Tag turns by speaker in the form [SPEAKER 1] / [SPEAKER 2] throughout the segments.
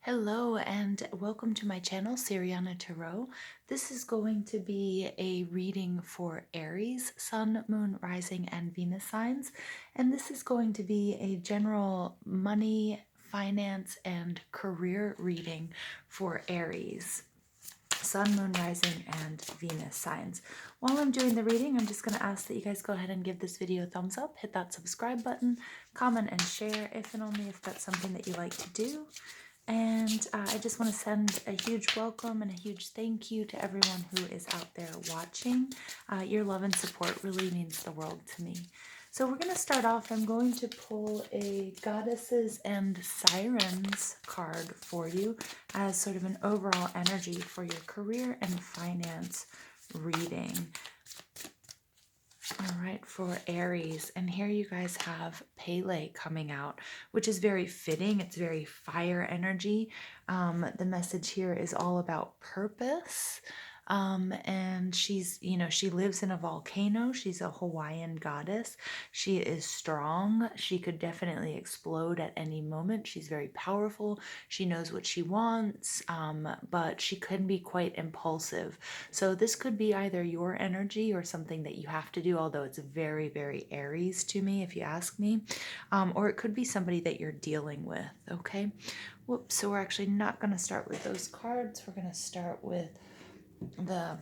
[SPEAKER 1] Hello and welcome to my channel, Siriana Tarot. This is going to be a reading for Aries, Sun, Moon, Rising, and Venus signs. And this is going to be a general money, finance, and career reading for Aries, Sun, Moon, Rising, and Venus signs. While I'm doing the reading, I'm just going to ask that you guys go ahead and give this video a thumbs up, hit that subscribe button, comment and share if and only if that's something that you like to do. And I just want to send a huge welcome and a huge thank you to everyone who is out there watching. Your love and support really means the world to me. So we're going to start off. I'm going to pull a Goddesses and Sirens card for you as sort of an overall energy for your career and finance reading. All right, for Aries, and here you guys have Pele coming out, which is very fitting. It's very fire energy. The message here is all about purpose. And she's, she lives in a volcano. She's a Hawaiian goddess. She is strong. She could definitely explode at any moment. She's very powerful. She knows what she wants, but she can be quite impulsive. So this could be either your energy or something that you have to do, although it's very, very Aries to me, if you ask me. Or it could be somebody that you're dealing with, okay? Whoops, so we're actually not going to start with those cards. We're going to start with the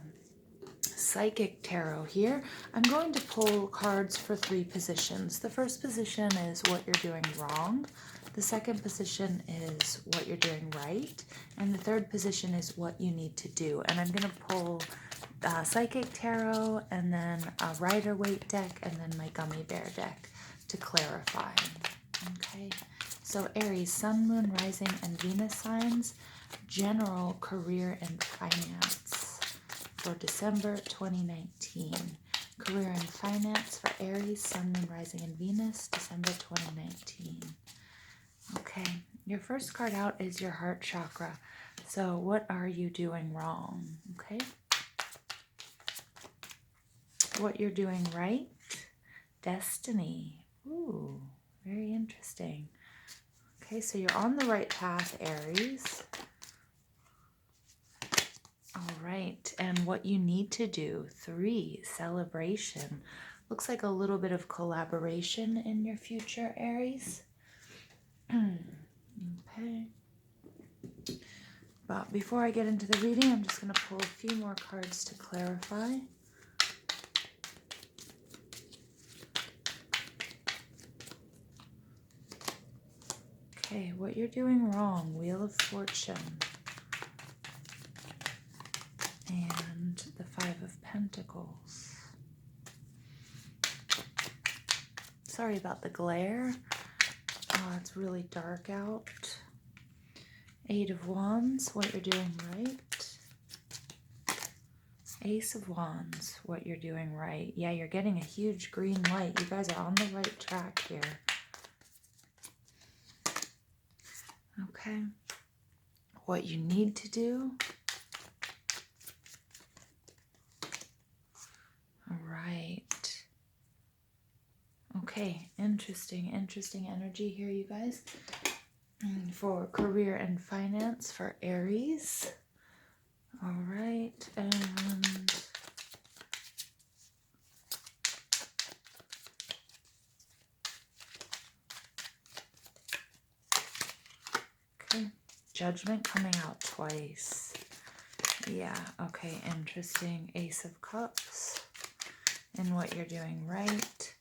[SPEAKER 1] Psychic Tarot here. I'm going to pull cards for 3 positions. The first position is what you're doing wrong. The second position is what you're doing right. And the third position is what you need to do. And I'm going to pull Psychic Tarot and then a Rider-Waite deck and then my Gummy Bear deck to clarify. Okay, so Aries, Sun, Moon, Rising, and Venus signs, general career and finance for December 2019. Career and finance for Aries, Sun, Moon, Rising, and Venus, December 2019. Okay, your first card out is your heart chakra. So what are you doing wrong? Okay. What you're doing right? Destiny. Ooh, very interesting. Okay, so you're on the right path, Aries. All right, and what you need to do, 3, celebration. Looks like a little bit of collaboration in your future, Aries. Okay. But before I get into the reading, I'm just going to pull a few more cards to clarify. Okay, what you're doing wrong, Wheel of Fortune. And the 5 of Pentacles. Sorry about the glare. It's really dark out. 8 of Wands, what you're doing right. Ace of Wands, what you're doing right. Yeah, you're getting a huge green light. You guys are on the right track here. Okay. What you need to do. All right. Okay, interesting energy here, you guys. For career and finance for Aries. All right, and okay, Judgment coming out twice. Yeah, okay, interesting. Ace of Cups and what you're doing right.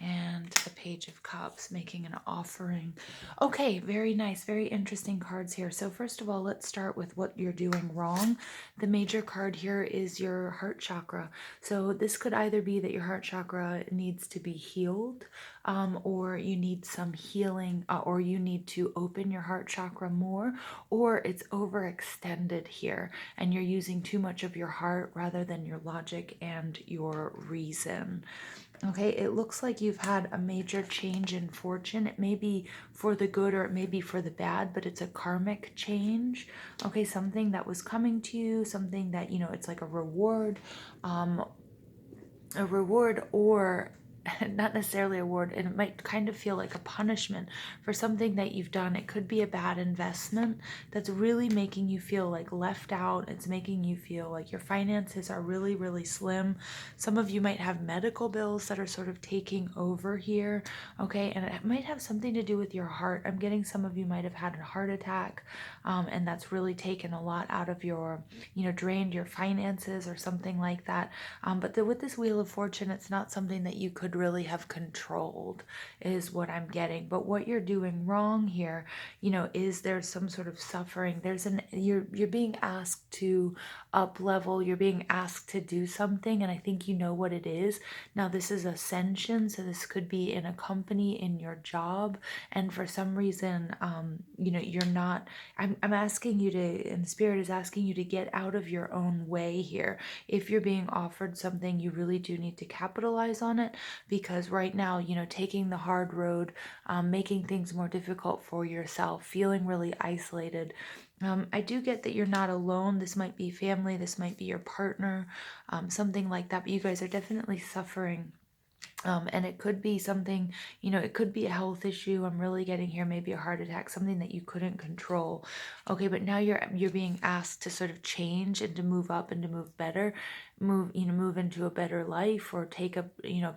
[SPEAKER 1] And the Page of Cups, making an offering. Okay, very nice, very interesting cards here. So first of all, let's start with what you're doing wrong. The major card here is your heart chakra. So this could either be that your heart chakra needs to be healed, or you need some healing, or you need to open your heart chakra more, or it's overextended here and you're using too much of your heart rather than your logic and your reason. Okay, it looks like you've had a major change in fortune. It may be for the good or it may be for the bad, but it's a karmic change. Okay, something that was coming to you, something that, it's like a reward or not necessarily a reward, and it might kind of feel like a punishment for something that you've done. It could be a bad investment that's really making you feel like left out. It's making you feel like your finances are really, really slim. Some of you might have medical bills that are sort of taking over here, okay? And it might have something to do with your heart. I'm getting some of you might have had a heart attack, and that's really taken a lot out of your, drained your finances or something like that. With this Wheel of Fortune, it's not something that you could really have controlled, is what I'm getting. But what you're doing wrong here, is there's some sort of suffering. You're being asked to up level. You're being asked to do something, and I think you know what it is. Now, this is ascension, so this could be in a company, in your job, and for some reason, you're not. I'm asking you to, and Spirit is asking you to get out of your own way here. If you're being offered something, you really do need to capitalize on it, because right now, taking the hard road, making things more difficult for yourself, feeling really isolated. I do get that you're not alone. This might be family, this might be your partner, something like that, but you guys are definitely suffering. And it could be something, it could be a health issue. I'm really getting here, maybe a heart attack, something that you couldn't control. Okay, but now you're being asked to sort of change and to move up and to move better, move into a better life, or take a,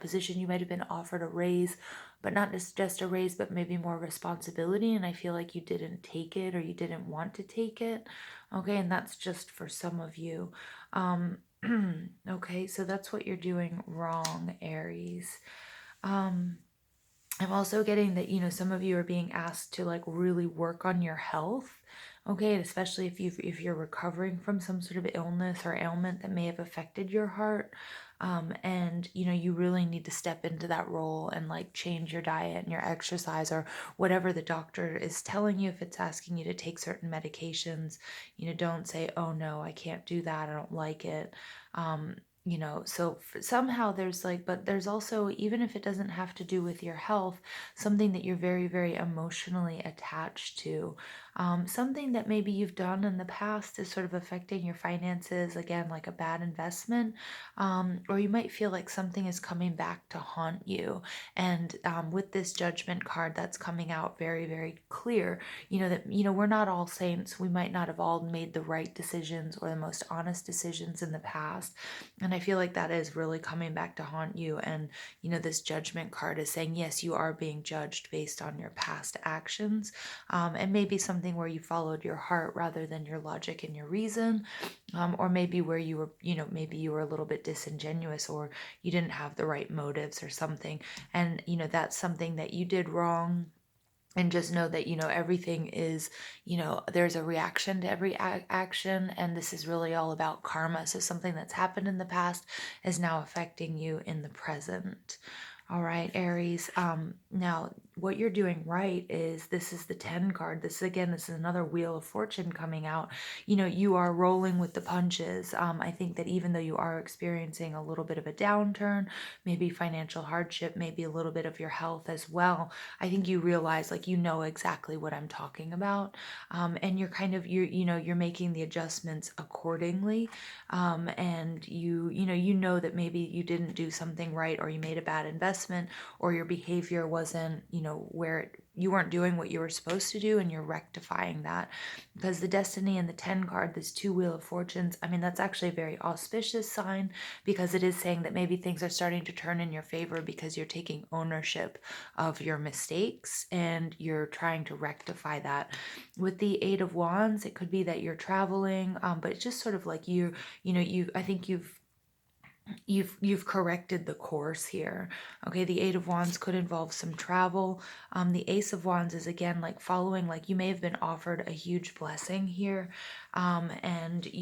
[SPEAKER 1] position. You might have been offered a raise, but not just a raise, but maybe more responsibility. And I feel like you didn't take it, or you didn't want to take it. Okay, and that's just for some of you. Um, okay, so that's what you're doing wrong, Aries. Um, I'm also getting that, some of you are being asked to like really work on your health. Okay, and especially if you're recovering from some sort of illness or ailment that may have affected your heart. And you really need to step into that role and like change your diet and your exercise, or whatever the doctor is telling you. If it's asking you to take certain medications, don't say, oh no, I can't do that, I don't like it. So somehow there's like, but there's also, even if it doesn't have to do with your health, something that you're very, very emotionally attached to, something that maybe you've done in the past is sort of affecting your finances, again, like a bad investment, or you might feel like something is coming back to haunt you. And with this Judgment card that's coming out very, very clear, that, we're not all saints. We might not have all made the right decisions or the most honest decisions in the past. And I feel like that is really coming back to haunt you. And, this Judgment card is saying, yes, you are being judged based on your past actions. And maybe something where you followed your heart rather than your logic and your reason. Or maybe where you were, maybe you were a little bit disingenuous, or you didn't have the right motives or something. And, that's something that you did wrong. And just know that, everything is, there's a reaction to every action. And this is really all about karma. So something that's happened in the past is now affecting you in the present. All right, Aries. Now, what you're doing right is, this is the 10 card. This is another Wheel of Fortune coming out. You are rolling with the punches. I think that even though you are experiencing a little bit of a downturn, maybe financial hardship, maybe a little bit of your health as well, I think you realize, like, exactly what I'm talking about. And you're kind of, you're making the adjustments accordingly. And you know that maybe you didn't do something right, or you made a bad investment, or your behavior wasn't, you weren't doing what you were supposed to do, and you're rectifying that. Because the Destiny and the 10 card, this 2 Wheel of Fortunes, I mean, that's actually a very auspicious sign, because it is saying that maybe things are starting to turn in your favor, because you're taking ownership of your mistakes and you're trying to rectify that. With the 8 of Wands, it could be that you're traveling, but it's just sort of like I think you've corrected the course here. Okay, the 8 of Wands could involve some travel. The Ace of Wands is, again, like following, like you may have been offered a huge blessing here. And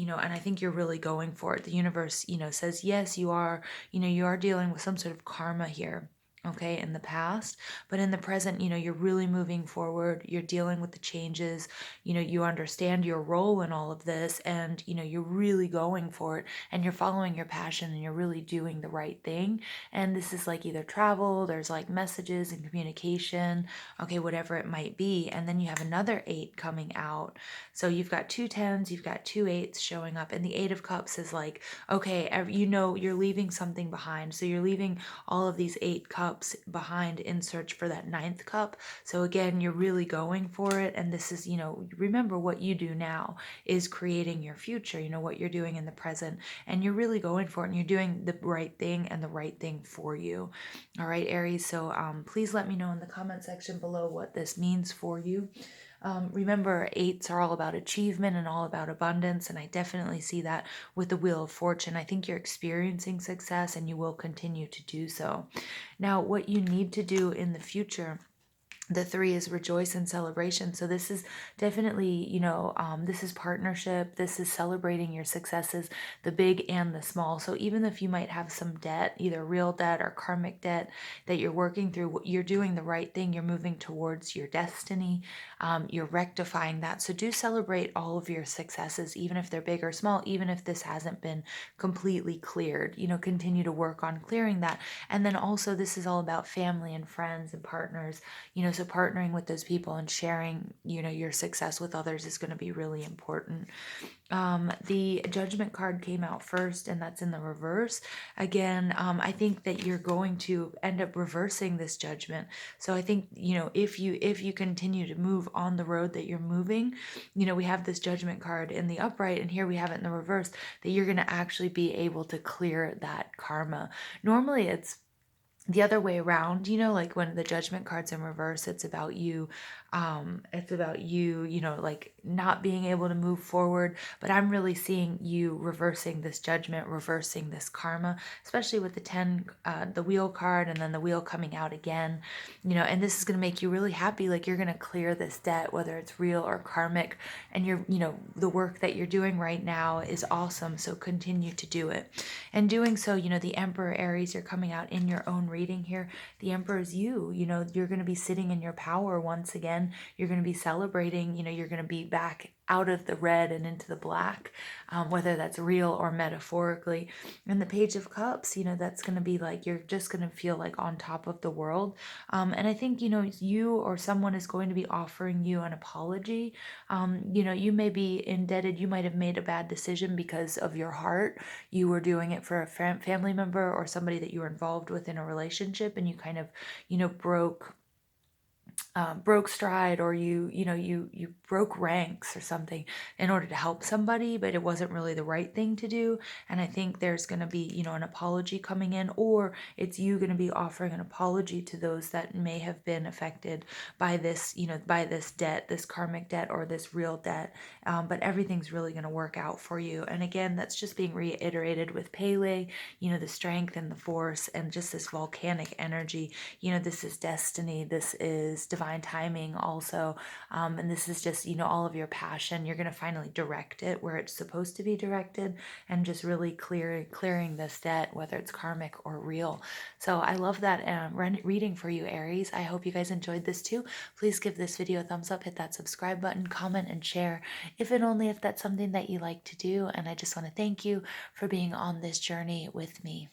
[SPEAKER 1] I think you're really going for it. The universe, says, yes, you are dealing with some sort of karma here. okay, in the past. But in the present, you're really moving forward. You're dealing with the changes. You understand your role in all of this, and, you're really going for it, and you're following your passion, and you're really doing the right thing. And this is like either travel, there's like messages and communication, okay, whatever it might be. And then you have another eight coming out. So you've got two tens, you've got two eights showing up. And the Eight of Cups is like, okay, you're leaving something behind. So you're leaving all of these eight cups behind in search for that ninth cup. So again, you're really going for it. And this is, remember what you do now is creating your future, what you're doing in the present. And you're really going for it, and you're doing the right thing and the right thing for you. All right, Aries. So please let me know in the comment section below what this means for you. Remember, eights are all about achievement and all about abundance, and I definitely see that with the Wheel of Fortune. I think you're experiencing success, and you will continue to do so. Now, what you need to do in the future, the three is rejoice and celebration. So this is definitely, this is partnership. This is celebrating your successes, the big and the small. So even if you might have some debt, either real debt or karmic debt that you're working through, you're doing the right thing. You're moving towards your destiny. You're rectifying that. So do celebrate all of your successes, even if they're big or small, even if this hasn't been completely cleared. Continue to work on clearing that. And then also, this is all about family and friends and partners. So partnering with those people and sharing, your success with others is going to be really important. The Judgment card came out first, and that's in the reverse. Again, I think that you're going to end up reversing this Judgment. So I think, if you continue to move on the road that you're moving, we have this Judgment card in the upright, and here we have it in the reverse, that you're going to actually be able to clear that karma. Normally it's the other way around, like when the Judgment card's in reverse, it's about you, like not being able to move forward. But I'm really seeing you reversing this Judgment, reversing this karma, especially with the 10, the Wheel card, and then the Wheel coming out again. And this is going to make you really happy. Like you're going to clear this debt, whether it's real or karmic. And the work that you're doing right now is awesome, so continue to do it. And doing so, the Emperor, Aries, you're coming out in your own reading here. The Emperor is you. You're going to be sitting in your power once again. You're going to be celebrating. You're going to be back out of the red and into the black, whether that's real or metaphorically. And the Page of Cups, that's going to be like you're just going to feel like on top of the world. And I think, you or someone is going to be offering you an apology. You may be indebted. You might have made a bad decision because of your heart. You were doing it for a family member or somebody that you were involved with in a relationship, and you kind of, broke stride, or you broke ranks or something in order to help somebody, but it wasn't really the right thing to do. And I think there's going to be an apology coming in, or it's you going to be offering an apology to those that may have been affected by this by this debt, this karmic debt or this real debt. But everything's really going to work out for you. And again, that's just being reiterated with Pele, the strength and the force and just this volcanic energy. This is destiny, this is divine timing also. And this is just, all of your passion. You're going to finally direct it where it's supposed to be directed, and just really clearing this debt, whether it's karmic or real. So I love that reading for you, Aries. I hope you guys enjoyed this too. Please give this video a thumbs up, hit that subscribe button, comment, and share if that's something that you like to do. And I just want to thank you for being on this journey with me.